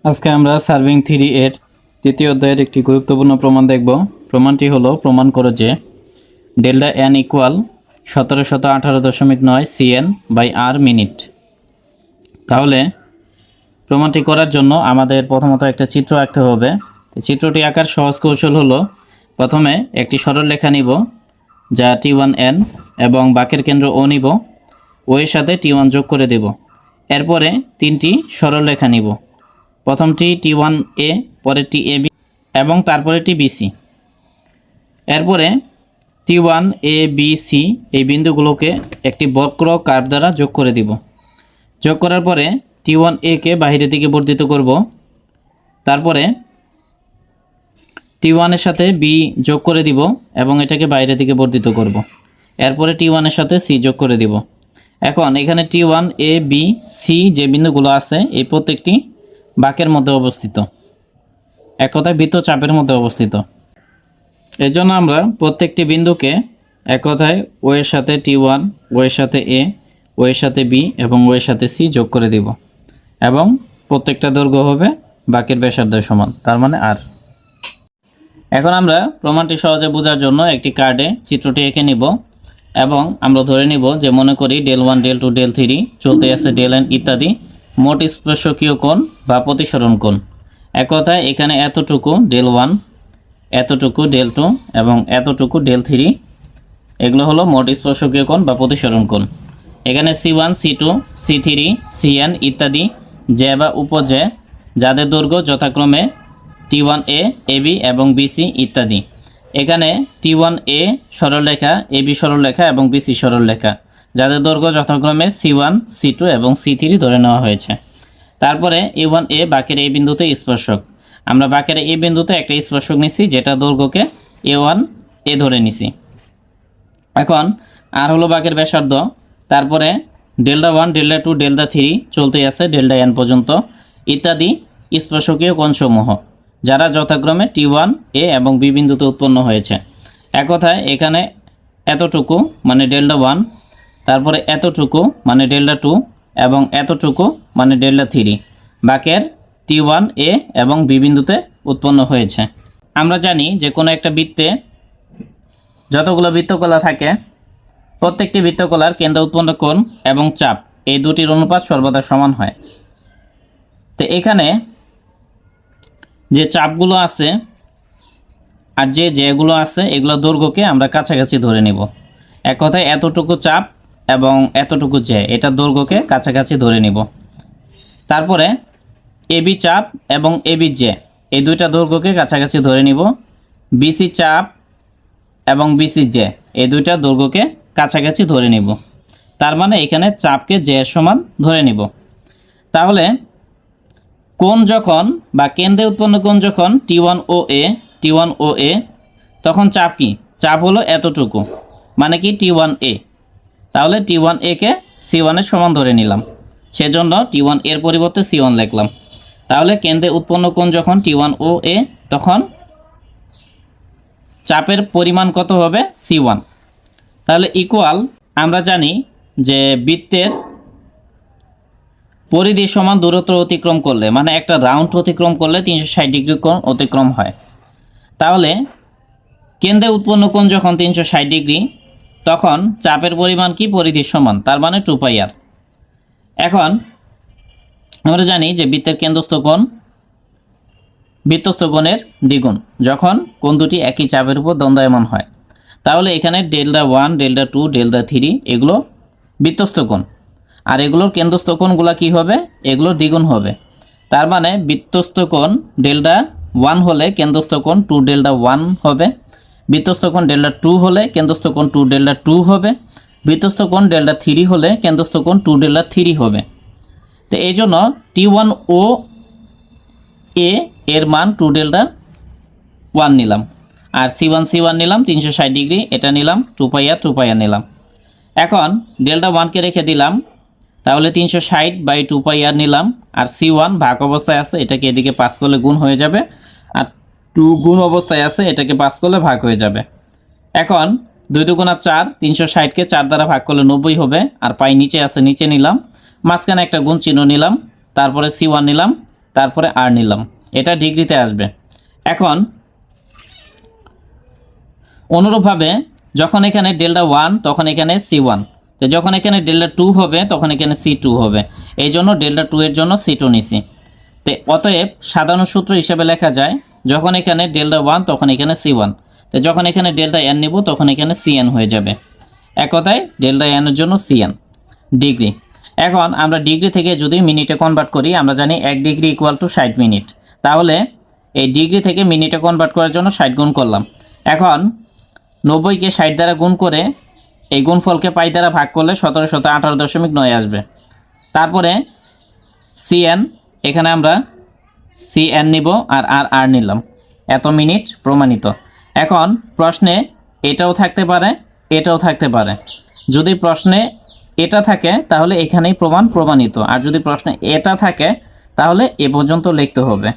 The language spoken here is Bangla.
আজকে আমরা সার্ভিং থ্রি এর তৃতীয় অধ্যায়ের একটি গুরুত্বপূর্ণ প্রমাণ দেখব। প্রমাণটি হলো প্রমাণ করো যে delta N equal 1718.9 CN by R minute. তাহলে প্রমাণটি করার জন্য আমাদের প্রথমত একটা চিত্র আঁকতে হবে। চিত্রটি আঁকার সহজ কৌশল হলো প্রথমে একটি সরলরেখা নিব যা T1n এবং বাঁকের কেন্দ্র ও নিব, ও এর সাথে T1 যোগ করে দেব। এরপরে তিনটি সরলরেখা নিব, প্রথমটি T1a, পরেরটি AB এবং তারপরেটি BC। এরপরে T1a, B, C এই বিন্দুগুলোকে একটি বক্র কার্ভ দ্বারা যোগ করে দিব। যোগ করার পরে T1a কে বাইরের দিকে বর্ধিত করব। তারপরে T1 এর সাথে B যোগ করে দিব এবং এটাকে বাইরের দিকে বর্ধিত করব। এরপরে T1 এর সাথে C যোগ করে দিব। এখন এখানে T1a, B, C যে বিন্দুগুলো আছে এই প্রত্যেকটি বাঁকের মধ্যে অবস্থিত, এক কথায় বৃত্তচাপের মধ্যে অবস্থিত। এই জন্য আমরা প্রত্যেকটি বিন্দুকে এক কথায় ও এর সাথে T1, ও এর সাথে A, ও এর সাথে B এবং ও এর সাথে C যোগ করে দিব এবং প্রত্যেকটা দৈর্ঘ্য হবে বাঁকের ব্যাসার্ধের সমান, তার মানে আর। এখন আমরা প্রমাণটি সহজে বোঝার জন্য একটি কার্ডে চিত্রটি এঁকে নিব এবং আমরা ধরে নিব যে মনে করি del1, del2, del3 চলতে আছে del n ইত্যাদি মোট স্পর্শকীয় কোণ বা প্রতিসরণ কোণ। এক কথায় এখানে এতটুকু del1, এতটুকু del2 এবং এতটুকু del3, এগুলো হলো মোট স্পর্শকীয় কোণ বা প্রতিসরণ কোণ। এখানে C1, C2, C3, Cn ইত্যাদি জ্যা বা উপজ্যা যাদের দৈর্ঘ্য যথাক্রমে T1a, AB এবং BC ইত্যাদি। এখানে T1a সরলরেখা, AB সরলরেখা এবং BC সরলরেখা যাদের দৈর্ঘ্য যথাক্রমে C1, C2 এবং C3 ধরে নেওয়া হয়েছে। তারপরে A1A বাঁকের এই বিন্দুতে স্পর্শক। আমরা বাঁকের এই বিন্দুতে একটা স্পর্শক নিছি যেটা দৈর্ঘ্যকে A1A ধরে নিছি। এখন আর হলো বাঁকের ব্যাসার্ধ। তারপরে del1, del2, del3 চলতে আছে del n পর্যন্ত ইত্যাদি স্পর্শকীয় কোণসমূহ যারা যথাক্রমে T1a এবং B বিন্দুতে উৎপন্ন হয়েছে। এক কথায় এখানে এতটুকু মানে del1, তারপরে এতটুকু মানে del2 এবং এতটুকু মানে del3 বাঁকের T1a এবং B বিন্দুতে উৎপন্ন হয়েছে। আমরা জানি যে কোনো একটা বৃত্তে যতগুলো বৃত্তকলা থাকে প্রত্যেকটি বৃত্তকলার কেন্দ্র উৎপন্ন কোণ এবং চাপ এই দুটির অনুপাত সর্বদা সমান হয়। তো এখানে যে চাপগুলো আছে আর যে জ্যাগুলো আছে এগুলো দৈর্ঘ্যকে আমরা কাছাকাছি ধরে নিব। এক কথায় এতটুকু চাপ এবং এতটুকু জ্যা এটা দৈর্ঘ্যকে কাছাকাছি ধরে নিব। তারপরে AB চাপ এবং AB জ্যা এই দুইটা দৈর্ঘ্যকে কাছাকাছি ধরে নিব। BC চাপ এবং BC জ্যা এই দুইটা দৈর্ঘ্যকে কাছাকাছি ধরে নিব। তার মানে এখানে চাপকে জ্যা সমান ধরে নিব। তাহলে কোণ যখন বা কেন্দ্রে উৎপন্ন কোণ যখন T1OA তখন চাপ কি? চাপ হলো এতটুকু মানে কি T1A। তাহলে T1A কে C1 এর সমান ধরে নিলাম, সেজন্য T1 এর পরিবর্তে C1 লিখলাম। তাহলে কেন্দ্রে উৎপন্ন কোণ যখন T1OA তখন চাপের পরিমাণ কত হবে? C1। তাহলে ইকুয়াল আমরা জানি যে বৃত্তের পরিধি সমান দূরত্ব অতিক্রম করলে মানে একটা রাউন্ড অতিক্রম করলে 360 ডিগ্রি কোণ অতিক্রম হয়। তাহলে কেন্দ্রে উৎপন্ন কোণ যখন 360 ডিগ্রি তখন চাপের পরিমাণ কি? পরিধির সমান, তার মানে 2πr। এখন আমরা জানি যে বৃত্তের কেন্দ্রস্থ কোণ বৃত্তস্থ কোণের দ্বিগুণ যখন কোণ দুটি একই চাপের উপর দ্বন্দ্বায়মান হয়। তাহলে এখানে del1, del2, del3 এগুলো বৃত্তস্থ কোণ আর এগুলোর কেন্দ্রস্থ কোণগুলো কী হবে? এগুলোর দ্বিগুণ হবে। তার মানে বৃত্তস্থ কোণ del1 হলে কেন্দ্রস্থ কোণ 2 del1 হবে, বৃত্তস্থ কোণ del2 হলে কেন্দ্রস্থ কোণ 2 del2 হবে, বৃত্তস্থ কোণ del3 হলে কেন্দ্রস্থ কোণ 2 del3 হবে। তো এই জন্য T1OA এর মান 2 del1 নিলাম আর C1 নিলাম 360 ডিগ্রি, এটা নিলাম 2πr নিলাম। এখন del1কে রেখে দিলাম, তাহলে 360/2πr নিলাম আর C1 ভাগ অবস্থায় আছে এটাকে এদিকে 5 করলে গুণ হয়ে যাবে আর 2 গুণ অবস্থায় আছে এটাকে 5 করলে ভাগ হয়ে যাবে। এখন 2 × 4 360কে 4 দ্বারা ভাগ করলে 90 হবে আর পাই নিচে আছে নিচে নিলাম, মাঝখানে একটা গুণ চিহ্ন নিলাম, তারপরে C1 নিলাম তারপরে আর নিলাম, এটা ডিগ্রিতে আসবে। এখন অনুরূপভাবে যখন এখানে ডেল্টা 1 তখন এখানে C1, তো যখন এখানে ডেল্টা 2 হবে তখন এখানে C2 হবে, এই জন্য ডেল্টা 2 এর জন্য C2 নিছি। তো অতএব সাধারণ সূত্র হিসেবে লেখা যায় যখন এখানে ডেল্টা 1 তখন এখানে C1, তো যখন এখানে ডেল্টা n নিব তখন এখানে Cn হয়ে যাবে। এক কথায় ডেল্টা n এর জন্য Cn ডিগ্রি। এখন আমরা ডিগ্রি থেকে যদি মিনিটে কনভার্ট করি, আমরা জানি 1 ডিগ্রি ইকুয়াল টু 60 মিনিট। তাহলে এই ডিগ্রি থেকে মিনিটে কনভার্ট করার জন্য 60 গুণ করলাম। এখন 90কে 60 দ্বারা গুণ করে এই গুণফলকে পাই দ্বারা ভাগ করলে 1718.9 আসবে। তারপরে Cn, এখানে আমরা Cn নিব আর আর নিলাম, এত মিনিট প্রমাণিত। এখন প্রশ্নে এটাও থাকতে পারে, এটাও থাকতে পারে। যদি প্রশ্নে এটা থাকে তাহলে এখানেই প্রমাণিত, আর যদি প্রশ্নে এটা থাকে তাহলে এ পর্যন্ত লিখতে হবে।